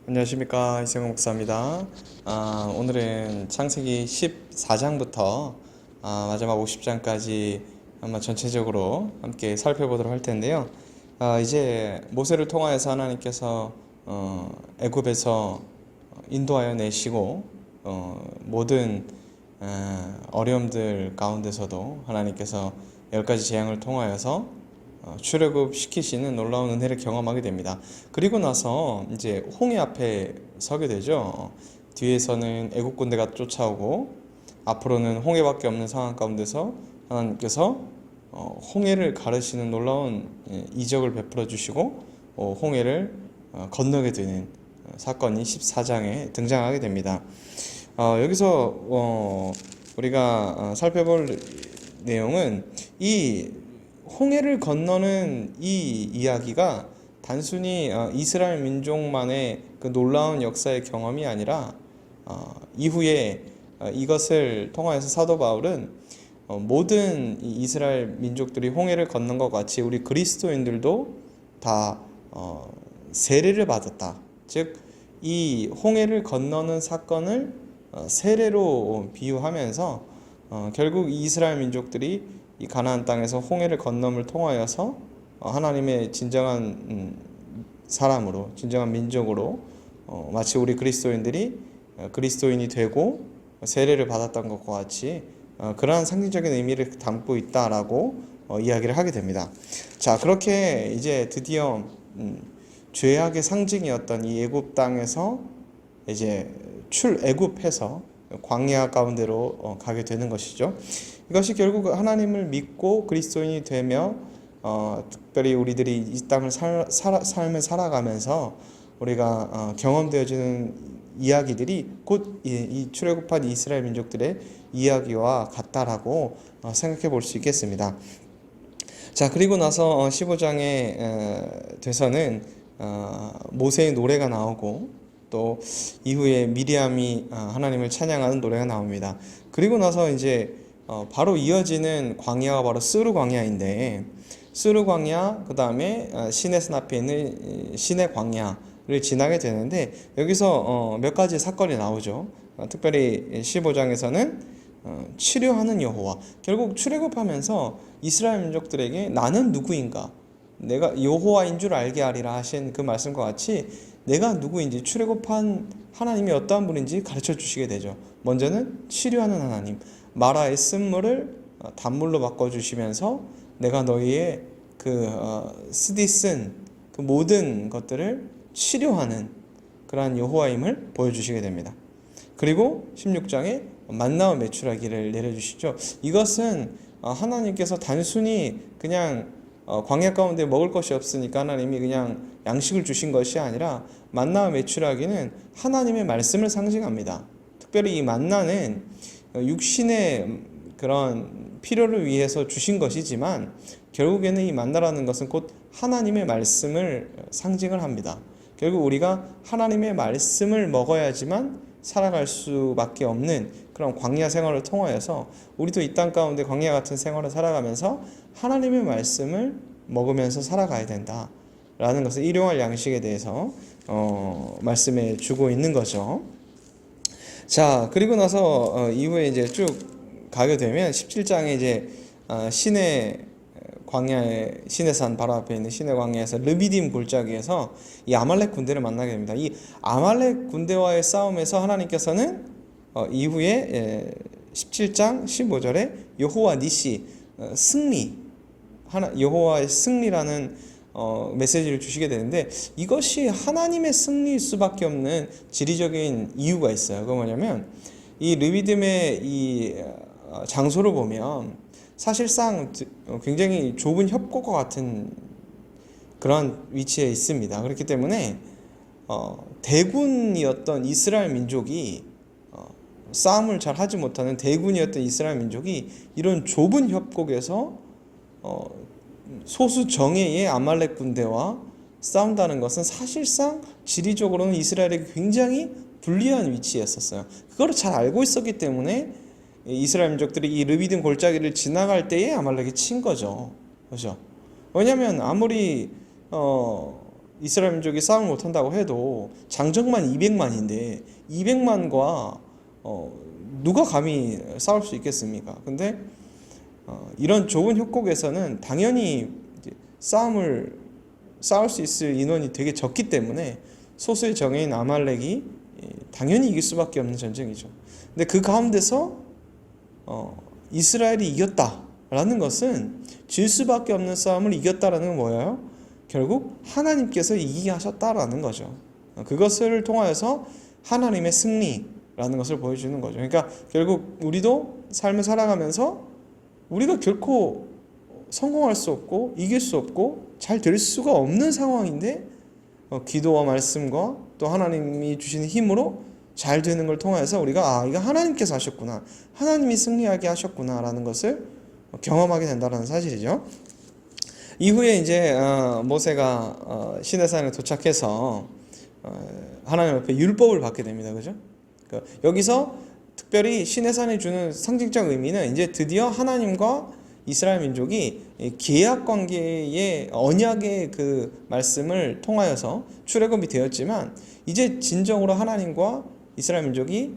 안녕하십니까, 이승훈 목사입니다. 오늘은 창세기 14장부터 마지막 50장까지 아마 전체적으로 함께 살펴보도록 할 텐데요. 이제 모세를 통하여서 하나님께서 애굽에서 인도하여 내시고 모든 어려움들 가운데서도 하나님께서 10가지 재앙을 통하여서 출애굽 시키시는 놀라운 은혜를 경험하게 됩니다. 그리고 나서 이제 홍해 앞에 서게 되죠. 뒤에서는 애국 군대가 쫓아오고 앞으로는 홍해밖에 없는 상황 가운데서 하나님께서 홍해를 가르시는 놀라운 이적을 베풀어 주시고 홍해를 건너게 되는 사건이 14장에 등장하게 됩니다. 여기서 우리가 살펴볼 내용은 이 홍해를 건너는 이 이야기가 단순히 이스라엘 민족만의 그 놀라운 역사의 경험이 아니라 이후에 이것을 통하여서 사도 바울은 모든 이스라엘 민족들이 홍해를 건넌 것 같이 우리 그리스도인들도 다 세례를 받았다. 즉, 이 홍해를 건너는 사건을 세례로 비유하면서 결국 이스라엘 민족들이 이 가나안 땅에서 홍해를 건nom을 통하여서 하나님의 진정한 사람으로, 진정한 민족으로 마치 우리 그리스도인들이 그리스도인이 되고 세례를 받았던 것과 같이 그러한 상징적인 의미를 담고 있다라고 이야기를 하게 됩니다. 자, 그렇게 이제 드디어 죄악의 상징이었던 이 애굽 땅에서 이제 출애굽해서 광야 가운데로 가게 되는 것이죠. 이것이 결국 하나님을 믿고 그리스도인이 되며 특별히 우리들이 이 땅을 삶을 살아가면서 우리가 경험되어지는 이야기들이 곧 이 출애굽한 이스라엘 민족들의 이야기와 같다라고 생각해 볼 수 있겠습니다. 자, 그리고 나서 15장에 돼서는 모세의 노래가 나오고 또 이후에 미리암이 하나님을 찬양하는 노래가 나옵니다. 그리고 나서 이제 바로 이어지는 광야가 바로 스루 광야인데, 스루 광야 그 다음에 시내산 앞에 있는 시내 광야를 지나게 되는데, 여기서 몇 가지 사건이 나오죠. 특별히 15장에서는 치료하는 여호와, 결국 출애굽하면서 이스라엘 민족들에게 나는 누구인가, 내가 여호와인 줄 알게 하리라 하신 그 말씀과 같이 내가 누구인지, 출애굽한 하나님이 어떠한 분인지 가르쳐 주시게 되죠. 먼저는 치료하는 하나님, 마라의 쓴물을 단물로 바꿔주시면서 내가 너희의 그 쓰디 쓴 그 모든 것들을 치료하는 그러한 여호와임을 보여주시게 됩니다. 그리고 16장에 만나와 메추라기를 내려주시죠. 이것은 하나님께서 단순히 그냥 광야 가운데 먹을 것이 없으니까 하나님이 그냥 양식을 주신 것이 아니라 만나와 메추라기는 하나님의 말씀을 상징합니다. 특별히 이 만나는 육신의 그런 필요를 위해서 주신 것이지만 결국에는 이 만나라는 것은 곧 하나님의 말씀을 상징을 합니다. 결국 우리가 하나님의 말씀을 먹어야지만 살아갈 수밖에 없는 그런 광야 생활을 통하여서 우리도 이 땅 가운데 광야 같은 생활을 살아가면서 하나님의 말씀을 먹으면서 살아가야 된다라는 것을 일용할 양식에 대해서 말씀해 주고 있는 거죠. 자, 그리고 나서 이후에 이제 쭉 가게 되면 17장에 이제 시내 광야의 시내산 바로 앞에 있는 시내 광야에서 르비딤 골짜기에서 이 아말렉 군대를 만나게 됩니다. 이 아말렉 군대와의 싸움에서 하나님께서는 이후에 17장 15절에 여호와 니시, 승리, 여호와의 승리라는 메시지를 주시게 되는데, 이것이 하나님의 승리일 수밖에 없는 지리적인 이유가 있어요. 그건 뭐냐면 이 르비딤의 이 장소를 보면 사실상 굉장히 좁은 협곡과 같은 그런 위치에 있습니다. 그렇기 때문에 대군이었던 이스라엘 민족이 싸움을 잘 하지 못하는 대군이었던 이스라엘 민족이 이런 좁은 협곡에서 소수 정예의 아말렉 군대와 싸운다는 것은 사실상 지리적으로는 이스라엘에게 굉장히 불리한 위치였었어요. 그걸 잘 알고 있었기 때문에 이스라엘 민족들이 이 르비딤 골짜기를 지나갈 때에 아말렉이 친 거죠. 그렇죠? 왜냐하면 아무리 이스라엘 민족이 싸움을 못한다고 해도 장정만 200만인데 200만과 누가 감히 싸울 수 있겠습니까? 근데 이런 좁은 협곡에서는 당연히 이제 싸울 수 있을 인원이 되게 적기 때문에 소수의 정예인 아말렉이 당연히 이길 수밖에 없는 전쟁이죠. 근데 그 가운데서 이스라엘이 이겼다라는 것은 질 수밖에 없는 싸움을 이겼다라는 건 뭐예요? 결국 하나님께서 이기게 하셨다라는 거죠. 그것을 통하여서 하나님의 승리라는 것을 보여주는 거죠. 그러니까 결국 우리도 삶을 살아가면서 우리가 결코 성공할 수 없고 이길 수 없고 잘 될 수가 없는 상황인데 기도와 말씀과 또 하나님이 주시는 힘으로 잘 되는 걸 통해서 우리가 이거 하나님께서 하셨구나, 하나님이 승리하게 하셨구나라는 것을 경험하게 된다는 사실이죠. 이후에 이제 모세가 시내산에 도착해서 하나님 앞에 율법을 받게 됩니다. 그죠? 그러니까 여기서 특별히 시내산이 주는 상징적 의미는 이제 드디어 하나님과 이스라엘 민족이 계약 관계의 언약의 그 말씀을 통하여서 출애굽이 되었지만 이제 진정으로 하나님과 이스라엘 민족이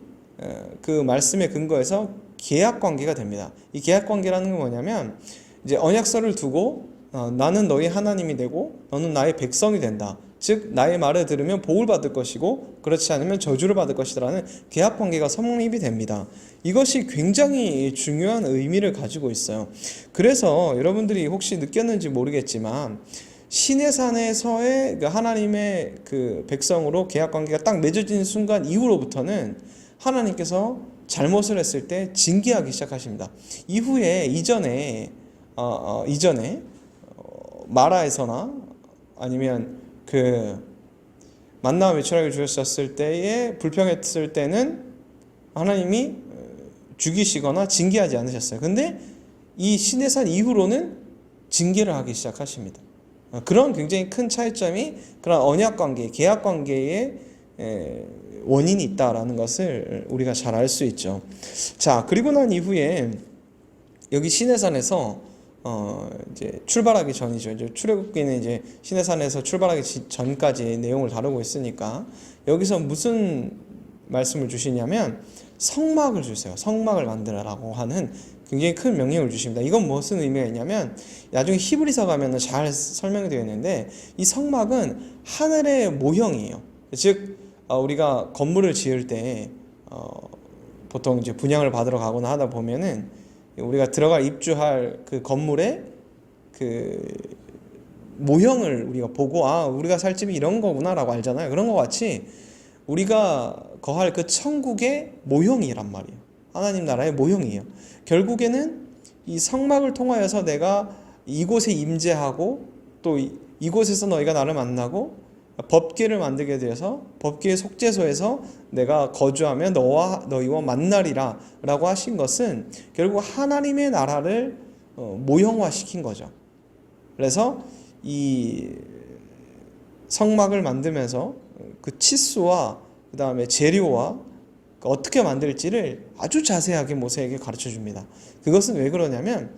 그 말씀에 근거해서 계약 관계가 됩니다. 이 계약 관계라는 건 뭐냐면 이제 언약서를 두고 나는 너희 하나님이 되고 너는 나의 백성이 된다. 즉 나의 말을 들으면 복을 받을 것이고 그렇지 않으면 저주를 받을 것이라는 계약 관계가 성립이 됩니다. 이것이 굉장히 중요한 의미를 가지고 있어요. 그래서 여러분들이 혹시 느꼈는지 모르겠지만 시내산에서의 하나님의 그 백성으로 계약 관계가 딱 맺어진 순간 이후로부터는 하나님께서 잘못을 했을 때 징계하기 시작하십니다. 이전에 마라에서나 아니면 그 만나와 메추라기를 주셨을 때에 불평했을 때는 하나님이 죽이시거나 징계하지 않으셨어요. 근데 이 시내산 이후로는 징계를 하기 시작하십니다. 그런 굉장히 큰 차이점이 그런 언약 관계, 계약 관계에 원인이 있다라는 것을 우리가 잘 알 수 있죠. 자, 그리고 난 이후에 여기 시내산에서 이제 출발하기 전이죠. 이제 출애굽기는 이제 시내산에서 출발하기 전까지 내용을 다루고 있으니까 여기서 무슨 말씀을 주시냐면 성막을 주세요. 성막을 만들라고 하는 굉장히 큰 명령을 주십니다. 이건 무슨 의미가 있냐면 나중에 히브리서 가면은 잘 설명이 되어 있는데 이 성막은 하늘의 모형이에요. 즉 우리가 건물을 지을 때 보통 이제 분양을 받으러 가거나 하다 보면은 우리가 입주할 그 건물의 그 모형을 우리가 보고 우리가 살 집이 이런 거구나라고 알잖아요. 그런 것 같이 우리가 거할 그 천국의 모형이란 말이에요. 하나님 나라의 모형이에요. 결국에는 이 성막을 통하여서 내가 이곳에 임재하고 또 이곳에서 너희가 나를 만나고 법궤를 만들게 되어서 법궤의 속죄소에서 내가 거주하며 너희와 만나리라 라고 하신 것은 결국 하나님의 나라를 모형화시킨 거죠. 그래서 이 성막을 만들면서 그 치수와 그 다음에 재료와 어떻게 만들지를 아주 자세하게 모세에게 가르쳐 줍니다. 그것은 왜 그러냐면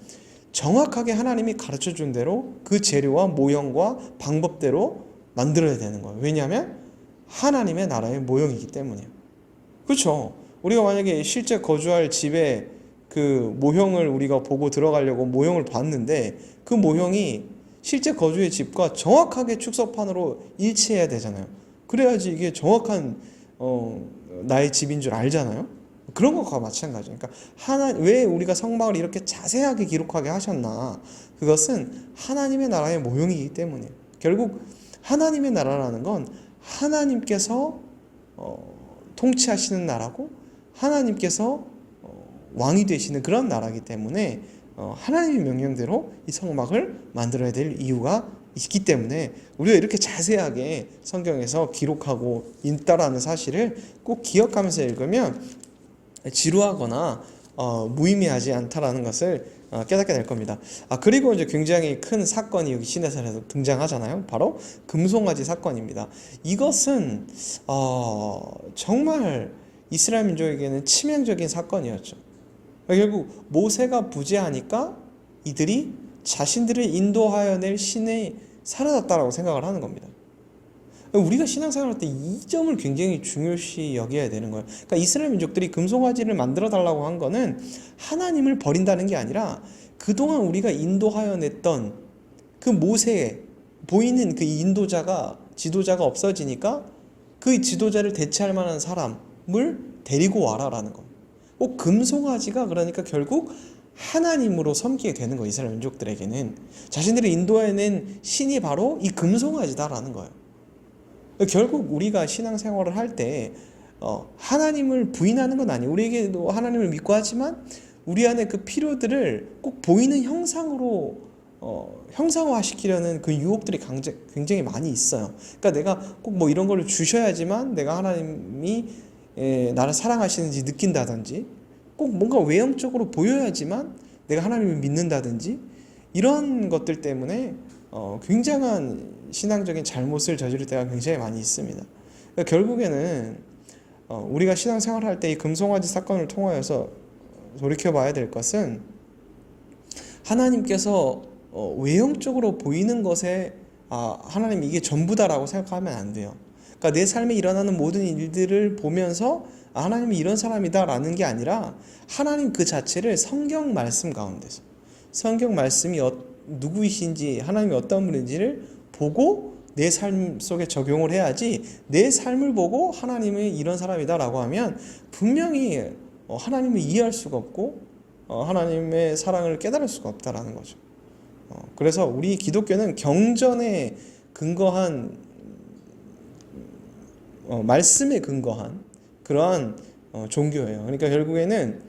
정확하게 하나님이 가르쳐 준 대로 그 재료와 모형과 방법대로 만들어야 되는 거예요. 왜냐하면 하나님의 나라의 모형이기 때문이에요. 그렇죠? 우리가 만약에 실제 거주할 집의 그 모형을 우리가 보고 들어가려고 모형을 봤는데 그 모형이 실제 거주의 집과 정확하게 축소판으로 일치해야 되잖아요. 그래야지 이게 정확한 나의 집인 줄 알잖아요. 그런 것과 마찬가지예요. 그러니까 왜 우리가 성막을 이렇게 자세하게 기록하게 하셨나? 그것은 하나님의 나라의 모형이기 때문이에요. 결국 하나님의 나라라는 건 하나님께서 통치하시는 나라고 하나님께서 왕이 되시는 그런 나라이기 때문에 하나님의 명령대로 이 성막을 만들어야 될 이유가 있기 때문에 우리가 이렇게 자세하게 성경에서 기록하고 있다라는 사실을 꼭 기억하면서 읽으면 지루하거나 무의미하지 않다라는 것을 깨닫게 될 겁니다. 그리고 이제 굉장히 큰 사건이 여기 시내산에서 등장하잖아요. 바로 금송아지 사건입니다. 이것은 정말 이스라엘 민족에게는 치명적인 사건이었죠. 결국 모세가 부재하니까 이들이 자신들을 인도하여 낼 신이 사라졌다라고 생각을 하는 겁니다. 우리가 신앙생활할 때 이 점을 굉장히 중요시 여겨야 되는 거예요. 그러니까 이스라엘 민족들이 금송아지를 만들어 달라고 한 거는 하나님을 버린다는 게 아니라 그동안 우리가 인도하여 냈던 그 모세 보이는 그 인도자가 지도자가 없어지니까 그 지도자를 대체할 만한 사람을 데리고 와라라는 거예요. 꼭 금송아지가 그러니까 결국 하나님으로 섬기게 되는 거예요. 이스라엘 민족들에게는 자신들을 인도해낸 신이 바로 이 금송아지다라는 거예요. 결국 우리가 신앙생활을 할 때 하나님을 부인하는 건 아니에요. 우리에게도 하나님을 믿고 하지만 우리 안에 그 필요들을 꼭 보이는 형상으로 형상화시키려는 그 유혹들이 굉장히 많이 있어요. 그러니까 내가 꼭 뭐 이런 걸 주셔야지만 내가 하나님이 나를 사랑하시는지 느낀다든지, 꼭 뭔가 외형적으로 보여야지만 내가 하나님을 믿는다든지, 이런 것들 때문에 굉장한 신앙적인 잘못을 저지를 때가 굉장히 많이 있습니다. 그러니까 결국에는 우리가 신앙생활을 할 때 이 금송아지 사건을 통하여서 돌이켜봐야 될 것은 하나님께서 외형적으로 보이는 것에 하나님 이게 전부다라고 생각하면 안 돼요. 그러니까 내 삶에 일어나는 모든 일들을 보면서 하나님이 이런 사람이다라는 게 아니라 하나님 그 자체를 성경 말씀 가운데서 성경 말씀이 누구이신지 하나님이 어떤 분인지를 보고 내 삶 속에 적용을 해야지, 내 삶을 보고 하나님이 이런 사람이다라고 하면 분명히 하나님을 이해할 수가 없고 하나님의 사랑을 깨달을 수가 없다라는 거죠. 그래서 우리 기독교는 경전에 근거한 말씀에 근거한 그러한 종교예요. 그러니까 결국에는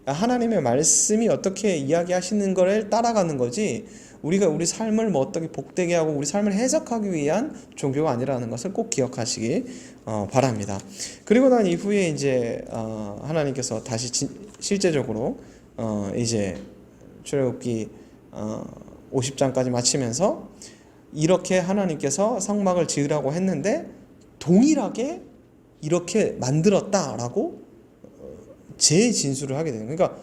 하나님의 말씀이 어떻게 이야기하시는 걸 따라가는 거지, 우리가 우리 삶을 뭐 어떻게 복되게 하고 우리 삶을 해석하기 위한 종교가 아니라는 것을 꼭 기억하시기 바랍니다. 그리고 난 이후에 이제 하나님께서 다시 실제적으로 이제 출애굽기 50장까지 마치면서 이렇게 하나님께서 성막을 지으라고 했는데 동일하게 이렇게 만들었다라고 재진술을 하게 되는 거예요. 그러니까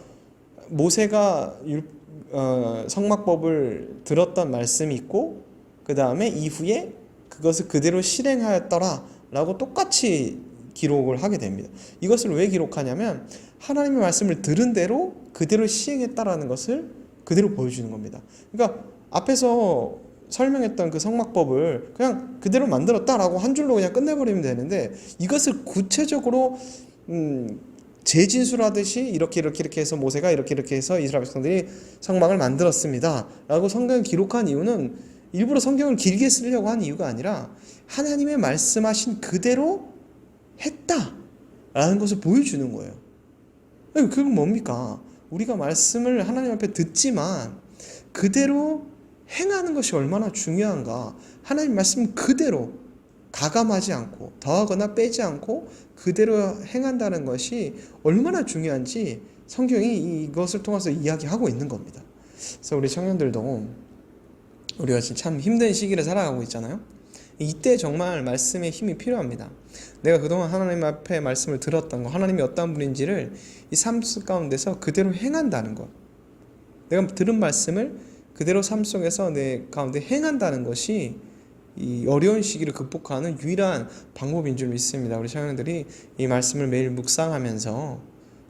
모세가 성막법을 들었던 말씀이 있고 그 다음에 이후에 그것을 그대로 실행하였더라 라고 똑같이 기록을 하게 됩니다. 이것을 왜 기록하냐면 하나님의 말씀을 들은 대로 그대로 시행했다라는 것을 그대로 보여주는 겁니다. 그러니까 앞에서 설명했던 그 성막법을 그냥 그대로 만들었다라고 한 줄로 그냥 끝내버리면 되는데, 이것을 구체적으로 재진술하듯이 이렇게 해서 모세가 이렇게 해서 이스라엘 백성들이 성막을 만들었습니다 라고 성경에 기록한 이유는 일부러 성경을 길게 쓰려고 한 이유가 아니라 하나님의 말씀하신 그대로 했다 라는 것을 보여주는 거예요. 그건 뭡니까? 우리가 말씀을 하나님 앞에 듣지만 그대로 행하는 것이 얼마나 중요한가. 하나님 말씀 그대로 가감하지 않고 더하거나 빼지 않고 그대로 행한다는 것이 얼마나 중요한지 성경이 이것을 통해서 이야기하고 있는 겁니다. 그래서 우리 청년들도 우리가 지금 참 힘든 시기를 살아가고 있잖아요. 이때 정말 말씀의 힘이 필요합니다. 내가 그동안 하나님 앞에 말씀을 들었던 거, 하나님이 어떤 분인지를 이 삶 가운데서 그대로 행한다는 것, 내가 들은 말씀을 그대로 삶 속에서 내 가운데 행한다는 것이 이 어려운 시기를 극복하는 유일한 방법인 줄 믿습니다. 우리 청년들이 이 말씀을 매일 묵상하면서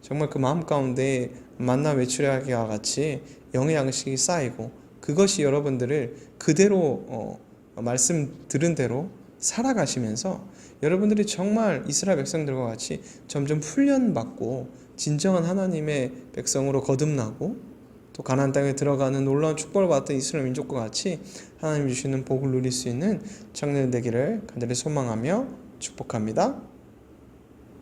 정말 그 마음 가운데 만나 외출하기와 같이 영의 양식이 쌓이고 그것이 여러분들을 그대로 말씀 들은 대로 살아가시면서 여러분들이 정말 이스라엘 백성들과 같이 점점 훈련받고 진정한 하나님의 백성으로 거듭나고 또 가나안 땅에 들어가는 놀라운 축복을 받았던 이스라엘 민족과 같이 하나님 주시는 복을 누릴 수 있는 청년 되기를 간절히 소망하며 축복합니다.